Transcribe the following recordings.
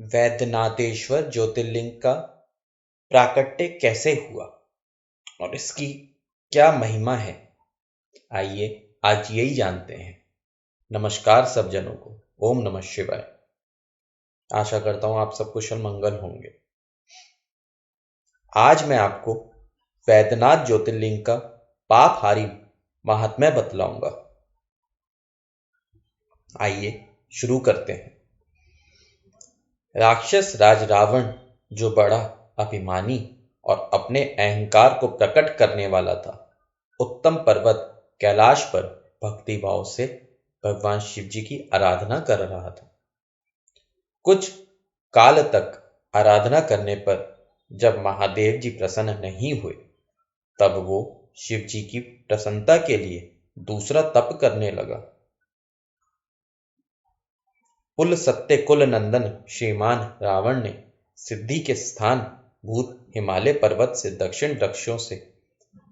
वैद्यनाथेश्वर ज्योतिर्लिंग का प्राकट्य कैसे हुआ और इसकी क्या महिमा है, आइए आज यही जानते हैं। नमस्कार सब जनों को, ओम नमः शिवाय। आशा करता हूं आप सब कुशल मंगल होंगे। आज मैं आपको वैद्यनाथ ज्योतिर्लिंग का पापहारी महात्म्य बतलाऊंगा। आइए शुरू करते हैं। राक्षस राज रावण, जो बड़ा अभिमानी और अपने अहंकार को प्रकट करने वाला था, उत्तम पर्वत कैलाश पर भक्ति भाव से भगवान शिव जी की आराधना कर रहा था। कुछ काल तक आराधना करने पर जब महादेव जी प्रसन्न नहीं हुए, तब वो शिव जी की प्रसन्नता के लिए दूसरा तप करने लगा। कुल सत्य कुल नंदन श्रीमान रावण ने सिद्धि के स्थान भूत हिमालय पर्वत से दक्षिण वृक्षों से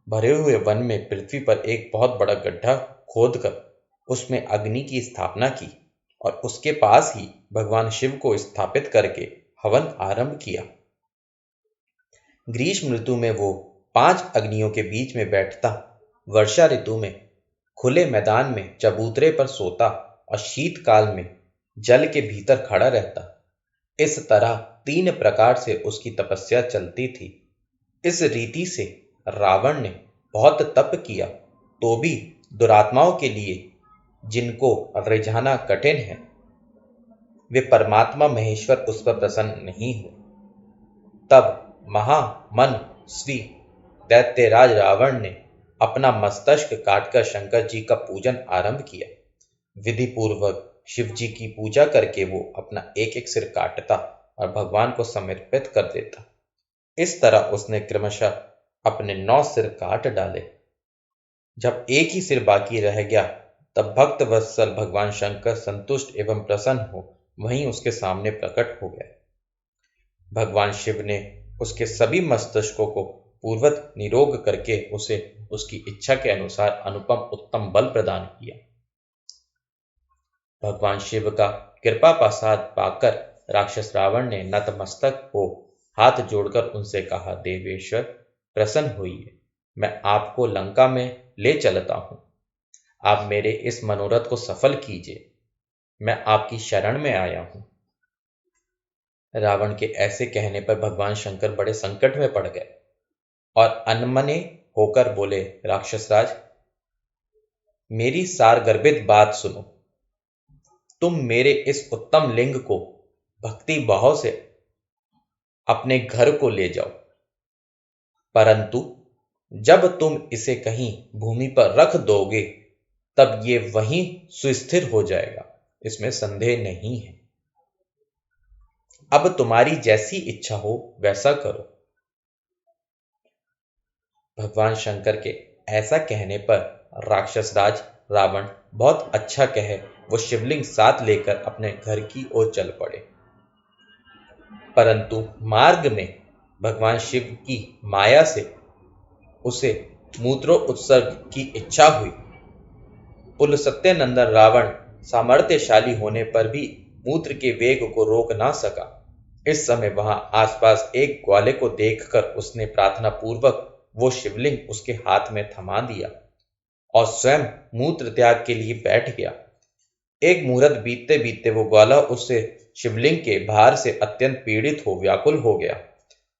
भरे हुए वन में पृथ्वी पर एक बहुत बड़ा गड्ढा खोदकर उसमें अग्नि की स्थापना की और उसके पास ही भगवान शिव को स्थापित करके हवन आरंभ किया। ग्रीष्म ऋतु में वो 5 अग्नियों के बीच में बैठता, वर्षा ऋतु में खुले मैदान में चबूतरे पर सोता और शीतकाल में जल के भीतर खड़ा रहता। इस तरह 3 प्रकार से उसकी तपस्या चलती थी। इस रीति से रावण ने बहुत तप किया तो भी दुरात्माओं के लिए, जिनको रिझाना कठिन है, वे परमात्मा महेश्वर उस पर प्रसन्न नहीं हुए। तब महामनस्वी दैत्यराज रावण ने अपना मस्तक काटकर शंकर जी का पूजन आरंभ किया। विधि पूर्वक शिव जी की पूजा करके वो अपना एक एक सिर काटता और भगवान को समर्पित कर देता। इस तरह उसने क्रमशः अपने 9 सिर काट डाले। जब एक ही सिर बाकी रह गया, तब भक्त वत्सल भगवान शंकर संतुष्ट एवं प्रसन्न हो वहीं उसके सामने प्रकट हो गए। भगवान शिव ने उसके सभी मस्तिष्कों को पूर्वत निरोग करके उसे उसकी इच्छा के अनुसार अनुपम उत्तम बल प्रदान किया। भगवान शिव का कृपा प्रसाद पाकर राक्षस रावण ने नतमस्तक हो हाथ जोड़कर उनसे कहा, देवेश्वर प्रसन्न होइए, मैं आपको लंका में ले चलता हूं। आप मेरे इस मनोरथ को सफल कीजिए, मैं आपकी शरण में आया हूं। रावण के ऐसे कहने पर भगवान शंकर बड़े संकट में पड़ गए और अनमने होकर बोले, राक्षस राज, मेरी सारगर्भित बात सुनो। तुम मेरे इस उत्तम लिंग को भक्ति भाव से अपने घर को ले जाओ, परंतु जब तुम इसे कहीं भूमि पर रख दोगे, तब ये वहीं सुस्थिर हो जाएगा, इसमें संदेह नहीं है। अब तुम्हारी जैसी इच्छा हो वैसा करो। भगवान शंकर के ऐसा कहने पर राक्षस राज रावण बहुत अच्छा कहे वो शिवलिंग साथ लेकर अपने घर की ओर चल पड़े। परंतु मार्ग में भगवान शिव की माया से उसे मूत्रो उत्सर्ग की इच्छा हुई। कुल सत्यनंदन रावण सामर्थ्यशाली होने पर भी मूत्र के वेग को रोक ना सका। इस समय वहां आसपास एक ग्वाले को देखकर उसने प्रार्थना पूर्वक वो शिवलिंग उसके हाथ में थमा दिया और स्वयं मूत्र त्याग के लिए बैठ गया। एक मुहूर्त बीतते बीतते वो ग्वाला उससे शिवलिंग के भार से अत्यंत पीड़ित हो व्याकुल हो गया।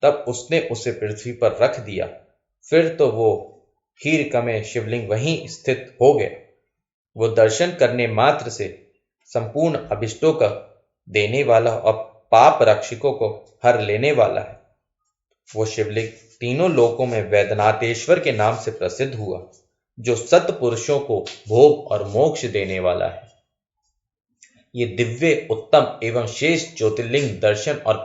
तब उसने उसे पृथ्वी पर रख दिया। फिर तो वो हीरकमय शिवलिंग वहीं स्थित हो गया। वो दर्शन करने मात्र से संपूर्ण अभिष्टों का देने वाला और पाप रक्षकों को हर लेने वाला है। वो शिवलिंग तीनों लोकों में वैद्यनाथेश्वर के नाम से प्रसिद्ध हुआ, जो सत्पुरुषों को भोग और मोक्ष देने वाला है। ये दिव्य उत्तम एवं शेष ज्योतिर्लिंग दर्शन और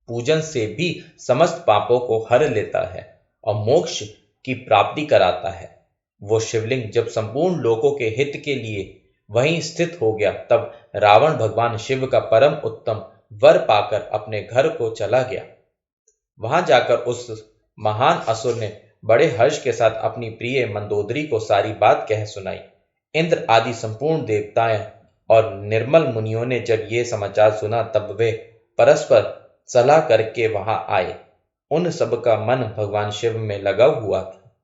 पूजन से भी समस्त पापों को हर लेता है और मोक्ष की प्राप्ति कराता है। वो शिवलिंग जब संपूर्ण लोकों के हित के लिए वहीं स्थित हो गया, तब रावण भगवान शिव का परम उत्तम वर पाकर अपने घर को चला गया। वहां जाकर उस महान असुर ने बड़े हर्ष के साथ अपनी प्रिय मंदोदरी को सारी बात कह सुनाई। इंद्र आदि संपूर्ण देवताएं और निर्मल मुनियों ने जब ये समाचार सुना, तब वे परस्पर सलाह करके वहां आए। उन सब का मन भगवान शिव में लगा हुआ था।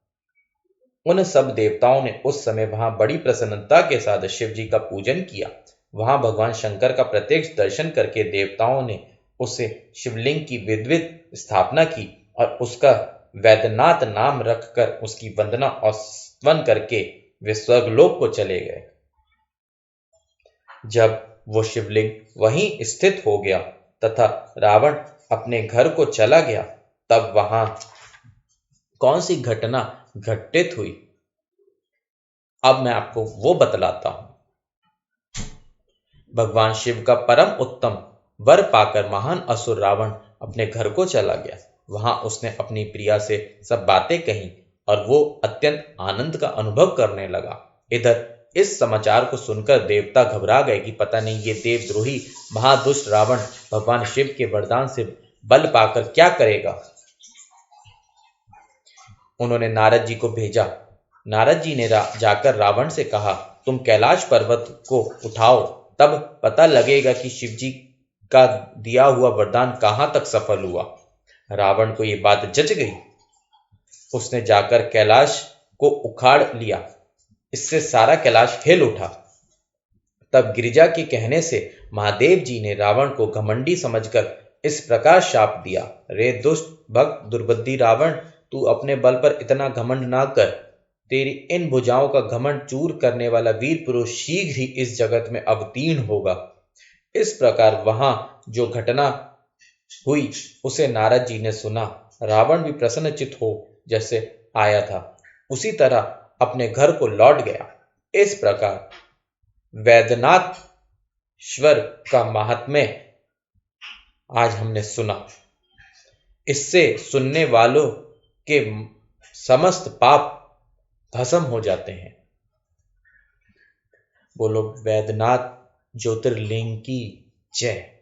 उन सब देवताओं ने उस समय वहां बड़ी प्रसन्नता के साथ शिव जी का पूजन किया। वहां भगवान शंकर का प्रत्यक्ष दर्शन करके देवताओं ने उसे शिवलिंग की विधिवत स्थापना की और उसका वैद्यनाथ नाम रखकर उसकी वंदना और स्तवन करके वे स्वर्गलोक को चले गए। जब वो शिवलिंग वहीं स्थित हो गया तथा रावण अपने घर को चला गया, तब वहां कौन सी घटना घटित हुई, अब मैं आपको वो बतलाता हूं। भगवान शिव का परम उत्तम वर पाकर महान असुर रावण अपने घर को चला गया। वहां उसने अपनी प्रिया से सब बातें कही और वो अत्यंत आनंद का अनुभव करने लगा। इधर इस समाचार को सुनकर देवता घबरा गए कि पता नहीं ये देवद्रोही महादुष्ट रावण भगवान शिव के वरदान से बल पाकर क्या करेगा। उन्होंने नारद जी को भेजा। नारद जी ने जाकर रावण से कहा, तुम कैलाश पर्वत को उठाओ, तब पता लगेगा कि शिव जी का दिया हुआ वरदान कहां तक सफल हुआ। रावण को ये बात जच गई। उसने जाकर कैलाश को उखाड़ लिया। इससे सारा कैलाश हिल उठा। तब गिरिजा के कहने से महादेव जी ने रावण को घमंडी समझकर इस प्रकार शाप दिया, रे दुष्ट भक्त दुर्बुद्धि रावण, तू अपने बल पर इतना घमंड ना कर। तेरी इन भुजाओं का घमंड चूर करने वाला वीर पुरुष शीघ्र ही इस जगत में अवतीर्ण होगा। इस प्रकार वहां जो घटना हुई उसे नारद जी ने सुना। रावण भी प्रसन्नचित हो जैसे आया था उसी तरह अपने घर को लौट गया। इस प्रकार वैद्यनाथेश्वर का महात्म्य आज हमने सुना। इससे सुनने वालों के समस्त पाप भस्म हो जाते हैं। बोलो वैद्यनाथ ज्योतिर्लिंग की जय।